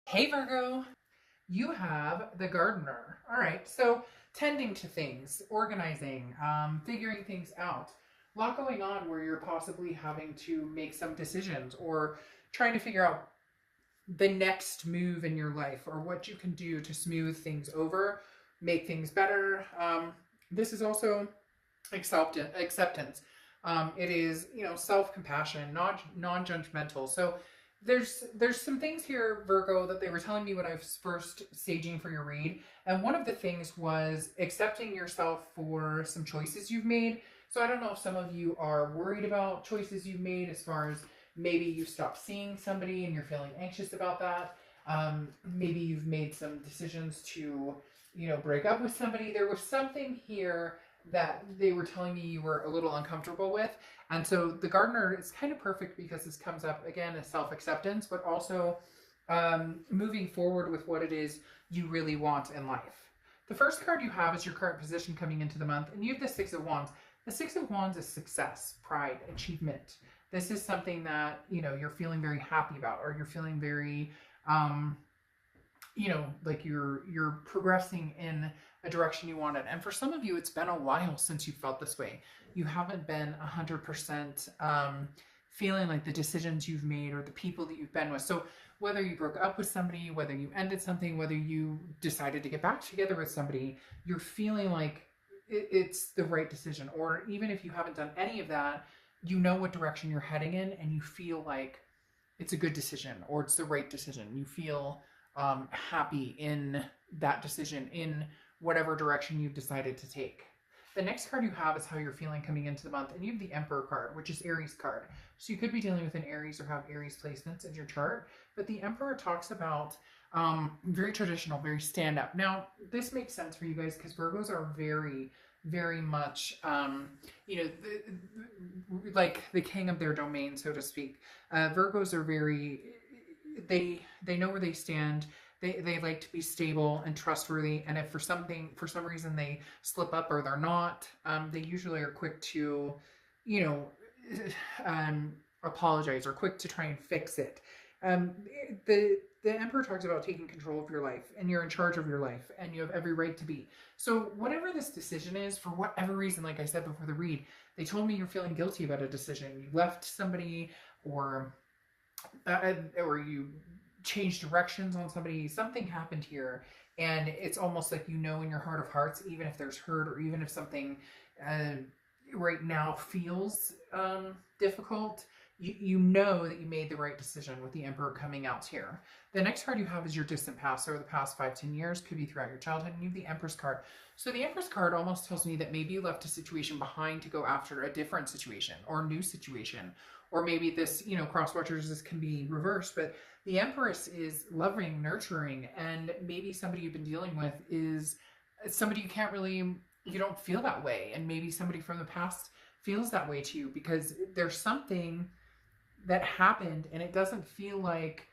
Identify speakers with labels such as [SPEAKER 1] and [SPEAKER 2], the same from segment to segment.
[SPEAKER 1] Hey Virgo, you have the gardener. All right, so tending to things, organizing, figuring things out. A lot going on where you're possibly having to make some decisions or trying to figure out the next move in your life or what you can do to smooth things over, make things better. This is also acceptance. It is, self compassion, not non judgmental. So there's some things here, Virgo, that they were telling me when I was first staging for your read, and one of the things was accepting yourself for some choices you've made. So I don't know if some of you are worried about choices you've made, as far as maybe you stopped seeing somebody and you're feeling anxious about that. Maybe you've made some decisions to, break up with somebody. There was something here that they were telling me you were a little uncomfortable with. And so the gardener is kind of perfect because this comes up again as self acceptance, but also moving forward with what it is you really want in life. The first card you have is your current position coming into the month, and you have the Six of Wands. The Six of Wands is success, pride, achievement. This is something that you're feeling very happy about, or you're feeling very um, like you're progressing in a direction you wanted. And for some of you, it's been a while since you felt this way. You haven't been 100% feeling like the decisions you've made or the people that you've been with. So whether you broke up with somebody, whether you ended something, whether you decided to get back together with somebody, you're feeling like it's the right decision. Or even if you haven't done any of that, you know what direction you're heading in, and you feel like it's a good decision or it's the right decision. You feel happy in that decision, in whatever direction you've decided to take. The next card you have is how you're feeling coming into the month, and you have the Emperor card, which is Aries card. So you could be dealing with an Aries or have Aries placements in your chart, but the Emperor talks about very traditional, very stand up. Now, this makes sense for you guys because Virgos are very, very much, like the king of their domain, so to speak. Virgos are very, they know where they stand. They like to be stable and trustworthy, and if for some reason they slip up or they're not, they usually are quick to, you know, apologize or quick to try and fix it. Um, the Emperor talks about taking control of your life, and you're in charge of your life, and you have every right to be. So whatever this decision is, for whatever reason, like I said before the read, they told me you're feeling guilty about a decision. You left somebody, or or you changed directions on somebody. Something happened here, and it's almost like in your heart of hearts, even if there's hurt or even if something uh, right now feels difficult, you know that you made the right decision with the Emperor coming out here. The next card you have is your distant past, or the past 5-10 years, could be throughout your childhood, and you have the Empress card. So the Empress card almost tells me that maybe you left a situation behind to go after a different situation or new situation, or maybe this, cross watchers, this can be reversed, but the Empress is loving, nurturing, and maybe somebody you've been dealing with is somebody you don't feel that way, and maybe somebody from the past feels that way to you because there's something that happened, and it doesn't feel like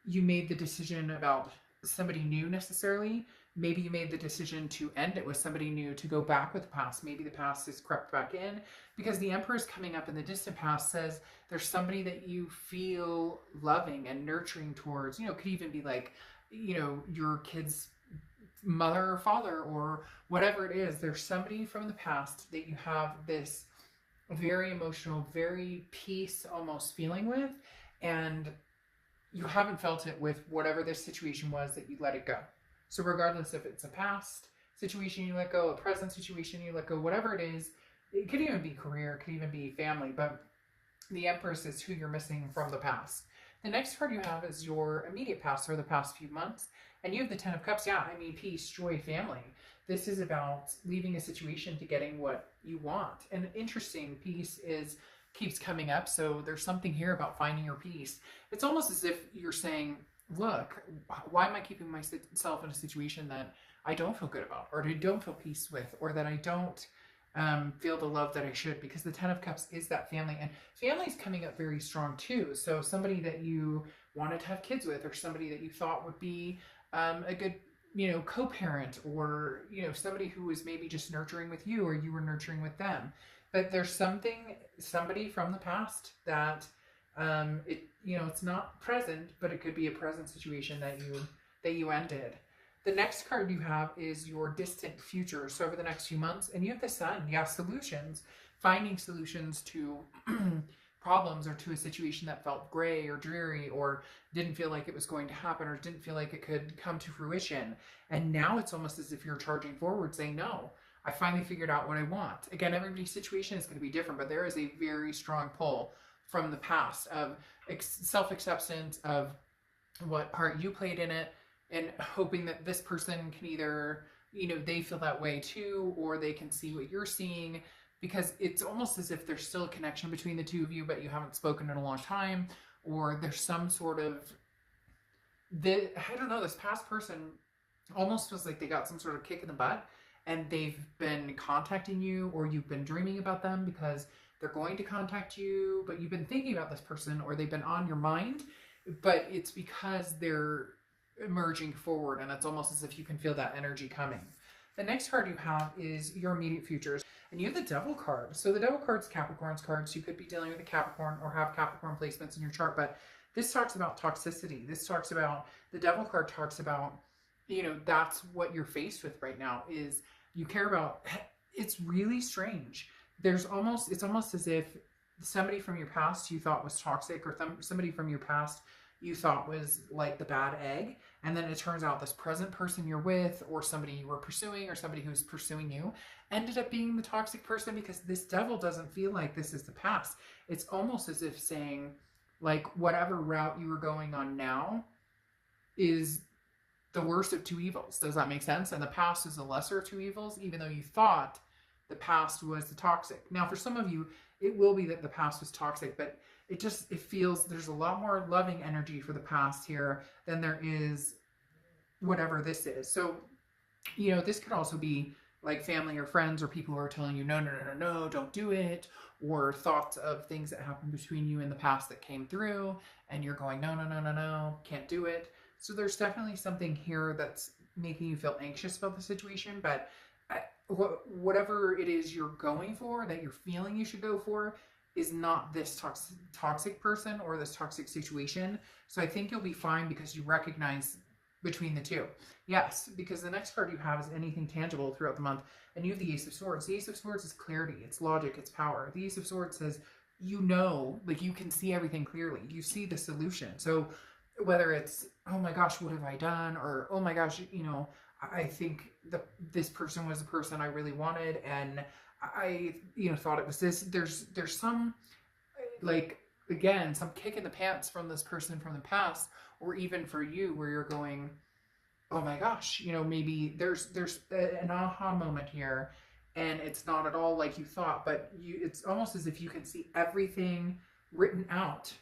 [SPEAKER 1] you made the decision about somebody new necessarily. Maybe you made the decision to end it with somebody new, to go back with the past. Maybe the past is crept back in, because the Emperor is coming up in the distant past, says there's somebody that you feel loving and nurturing towards. Could even be like, your kid's mother or father or whatever it is. There's somebody from the past that you have this very emotional, very peace almost feeling with, and you haven't felt it with whatever this situation was that you let it go. So regardless if it's a past situation you let go, a present situation you let go, whatever it is, it could even be career, it could even be family, but the Empress is who you're missing from the past. The next card you have is your immediate past, or the past few months, and you have the Ten of Cups. Yeah, I mean, peace, joy, family. This is about leaving a situation to getting what you want. And interesting, peace keeps coming up, so there's something here about finding your peace. It's almost as if you're saying, look, why am I keeping myself in a situation that I don't feel good about, or that I don't feel peace with, or that I don't feel the love that I should? Because the Ten of Cups is that family, and family is coming up very strong too. So somebody that you wanted to have kids with, or somebody that you thought would be a good, co-parent, or somebody who was maybe just nurturing with you, or you were nurturing with them. But there's somebody from the past that It's not present, but it could be a present situation that you ended. The next card you have is your distant future. So over the next few months, and you have the sun. Yeah, solutions, finding solutions to problems or to a situation that felt gray or dreary or didn't feel like it was going to happen or didn't feel like it could come to fruition. And now it's almost as if you're charging forward saying, no, I finally figured out what I want. Again, everybody's situation is going to be different, but there is a very strong pull from the past of self-acceptance of what part you played in it, and hoping that this person can either, they feel that way too, or they can see what you're seeing, because it's almost as if there's still a connection between the two of you, but you haven't spoken in a long time, or there's some sort of, I don't know, this past person almost feels like they got some sort of kick in the butt, and they've been contacting you, or you've been dreaming about them because they're going to contact you, but you've been thinking about this person, or they've been on your mind, but it's because they're emerging forward, and it's almost as if you can feel that energy coming. The next card you have is your immediate futures, and you have the Devil card. So the Devil card's Capricorn's card, so you could be dealing with a Capricorn or have Capricorn placements in your chart, but this talks about toxicity. This talks about, the Devil card talks about, that's what you're faced with right now, is you care about, it's really strange. It's almost as if somebody from your past you thought was toxic, or somebody from your past you thought was like the bad egg, and then it turns out this present person you're with, or somebody you were pursuing, or somebody who's pursuing you, ended up being the toxic person, because this Devil doesn't feel like this is the past. It's almost as if saying, like, whatever route you were going on now is the worst of two evils. Does that make sense? And the past is the lesser of two evils, even though you thought the past was the toxic. Now, for some of you, it will be that the past was toxic, but it feels there's a lot more loving energy for the past here than there is whatever this is. So, this could also be like family or friends or people who are telling you, no, no, no, no, no, don't do it, or thoughts of things that happened between you in the past that came through, and you're going, no, no, no, no, no, can't do it. So there's definitely something here that's making you feel anxious about the situation, but whatever it is you're going for, that you're feeling you should go for, is not this toxic person or this toxic situation. So I think you'll be fine because you recognize between the two. Yes, because the next card you have is anything tangible throughout the month, and you have the Ace of Swords. The Ace of Swords is clarity, it's logic, it's power. The Ace of Swords says, like, you can see everything clearly. You see the solution. So whether it's, oh my gosh, what have I done? Or, oh my gosh, I think this person was the person I really wanted, and I, thought it was this. There's some, like, again, some kick in the pants from this person from the past, or even for you, where you're going, oh my gosh, maybe there's an aha moment here, and it's not at all like you thought, but it's almost as if you can see everything written out,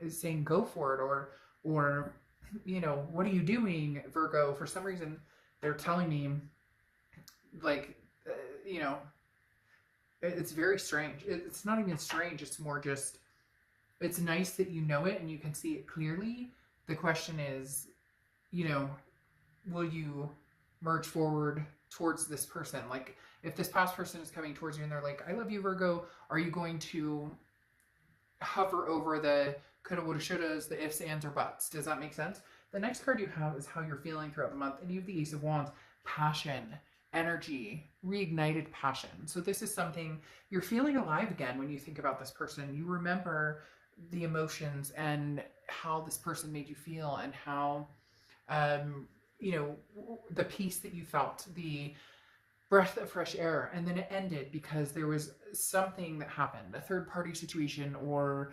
[SPEAKER 1] saying go for it, or what are you doing, Virgo? For some reason, they're telling me, like, it's very strange. It's not even strange. It's more just, it's nice that you know it and you can see it clearly. The question is, will you merge forward towards this person? Like, if this past person is coming towards you and they're like, I love you, Virgo, are you going to hover over the coulda, woulda, shouldas, the ifs, ands, or buts? Does that make sense? The next card you have is how you're feeling throughout the month, and you have the Ace of Wands, passion, energy, reignited passion. So this is something you're feeling alive again when you think about this person. You remember the emotions and how this person made you feel, and how, the peace that you felt, the breath of fresh air, and then it ended because there was something that happened, a third party situation, or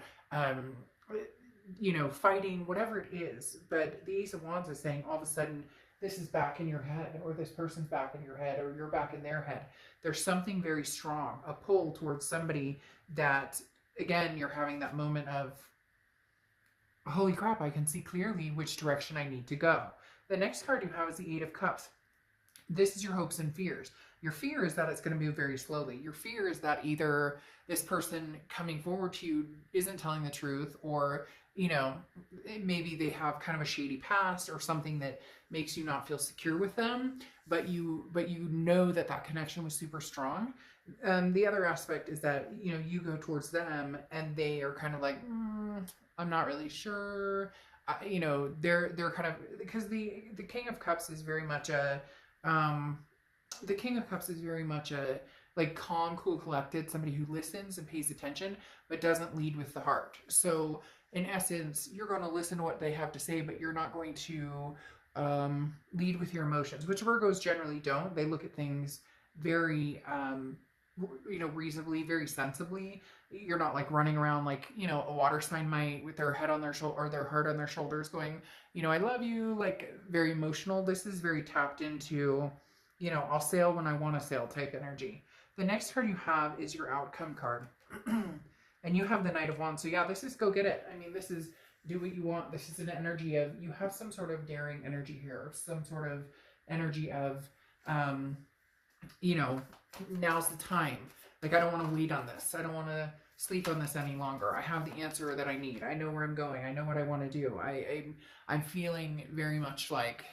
[SPEAKER 1] fighting, whatever it is. But the Ace of Wands is saying all of a sudden this is back in your head, or this person's back in your head, or you're back in their head. There's something very strong, a pull towards somebody that, again, you're having that moment of, holy crap, I can see clearly which direction I need to go. The next card you have is the Eight of Cups. This is your hopes and fears. Your fear is that it's going to move very slowly. Your fear is that either this person coming forward to you isn't telling the truth, or, maybe they have kind of a shady past or something that makes you not feel secure with them, but you know that connection was super strong. The other aspect is that, you know, you go towards them and they are kind of like, I'm not really sure. You know, they're kind of, because the King of Cups is very much a, um, the King of Cups is very much a like calm, cool, collected, somebody who listens and pays attention, but doesn't lead with the heart. So in essence, you're going to listen to what they have to say, but you're not going to lead with your emotions, which Virgos generally don't. They look at things very, you know, reasonably, very sensibly. You're not like running around like, you know, a water sign might with their head on their shoulder or their heart on their shoulders going, you know, I love you, like very emotional. This is very tapped into, you know, I'll sail when I want to sail type energy. The next card you have is your outcome card. And you have the Knight of Wands. So yeah, this is go get it. I mean, this is do what you want. This is an energy of, you have some sort of daring energy here, some sort of energy of, you know, now's the time. Like, I don't want to wait on this. I don't want to sleep on this any longer. I have the answer that I need. I know where I'm going. I know what I want to do. I'm feeling very much like,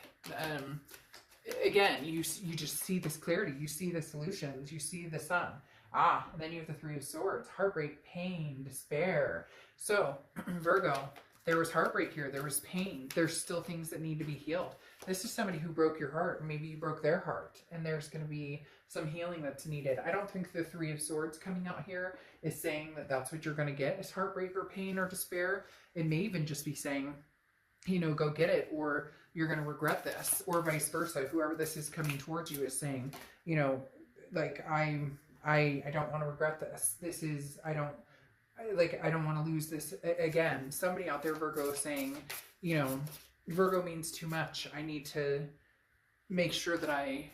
[SPEAKER 1] again, you just see this clarity. You see the solutions. You see the sun. And then you have the Three of Swords. Heartbreak, pain, despair. So, Virgo, there was heartbreak here. There was pain. There's still things that need to be healed. This is somebody who broke your heart. Maybe you broke their heart. And there's going to be some healing that's needed. I don't think the Three of Swords coming out here is saying that that's what you're going to get is heartbreak or pain or despair. It may even just be saying, you know, go get it, or you're going to regret this, or vice versa. Whoever this is coming towards you is saying, you know, like, I don't want to regret this. This is, I don't want to lose this again. Somebody out there, Virgo, is saying, you know, Virgo means too much. I need to make sure that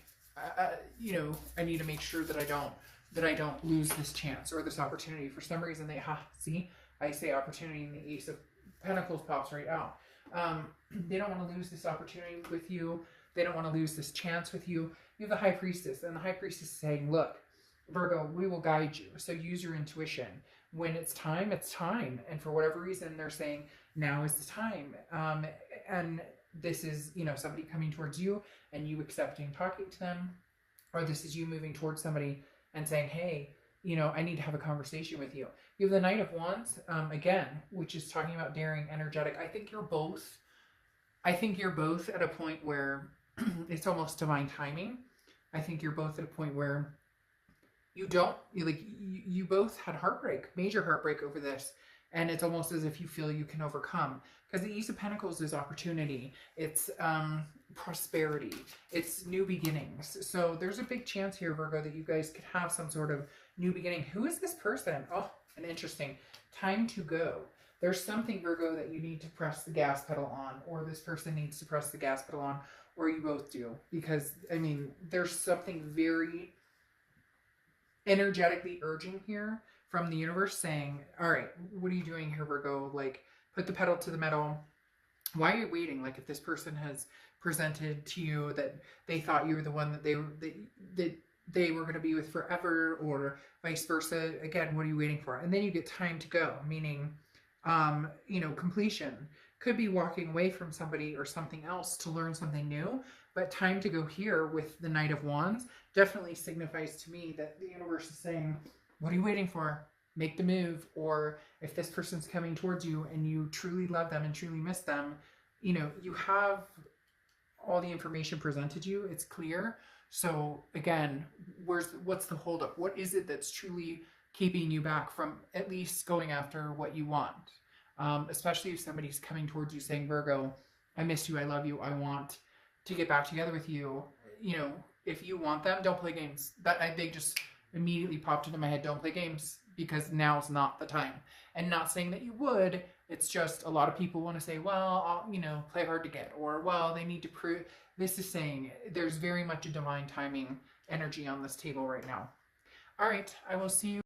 [SPEAKER 1] you know, I need to make sure that I don't lose this chance or this opportunity. For some reason, see, I say opportunity and the Ace of Pentacles pops right out. They don't want to lose this opportunity with you. They don't want to lose this chance with you. You have the High Priestess, and the High Priestess is saying, look, Virgo, we will guide you. So use your intuition. When it's time, it's time. And for whatever reason, they're saying, now is the time. And this is, you know, somebody coming towards you and you accepting talking to them. Or this is you moving towards somebody and saying, hey, you know, I need to have a conversation with you. You have the Knight of Wands, again, which is talking about daring, energetic. I think you're both at a point where it's almost divine timing. I think you're both at a point where you both had heartbreak, major heartbreak over this. And it's almost as if you feel you can overcome. Because the Ace of Pentacles is opportunity. It's prosperity. It's new beginnings. So there's a big chance here, Virgo, that you guys could have some sort of new beginning. Who is this person? Oh, an interesting. Time to go. There's something, Virgo, that you need to press the gas pedal on. Or this person needs to press the gas pedal on. Or you both do. Because, I mean, there's something very energetically urging here from the universe saying, all right, what are you doing here, Virgo? Like, put the pedal to the metal. Why are you waiting? Like, if this person has presented to you that they thought you were the one that they were going to be with forever, or vice versa, again, what are you waiting for? And then you get time to go, meaning, you know, completion. Could be walking away from somebody or something else to learn something new, but time to go here with the Knight of Wands definitely signifies to me that the universe is saying, what are you waiting for? Make the move. Or if this person's coming towards you and you truly love them and truly miss them, you know, you have all the information presented to you. It's clear. So again, what's the holdup? What is it that's truly keeping you back from at least going after what you want? Especially if somebody's coming towards you saying, Virgo, I miss you. I love you. I want to get back together with you. You know, if you want them, don't play games. They just immediately popped into my head. Don't play games, because now's not the time. And not saying that you would. It's just a lot of people want to say, well, I'll, you know, play hard to get, or well, they need to prove. This is saying there's very much a divine timing energy on this table right now. All right, I will see you.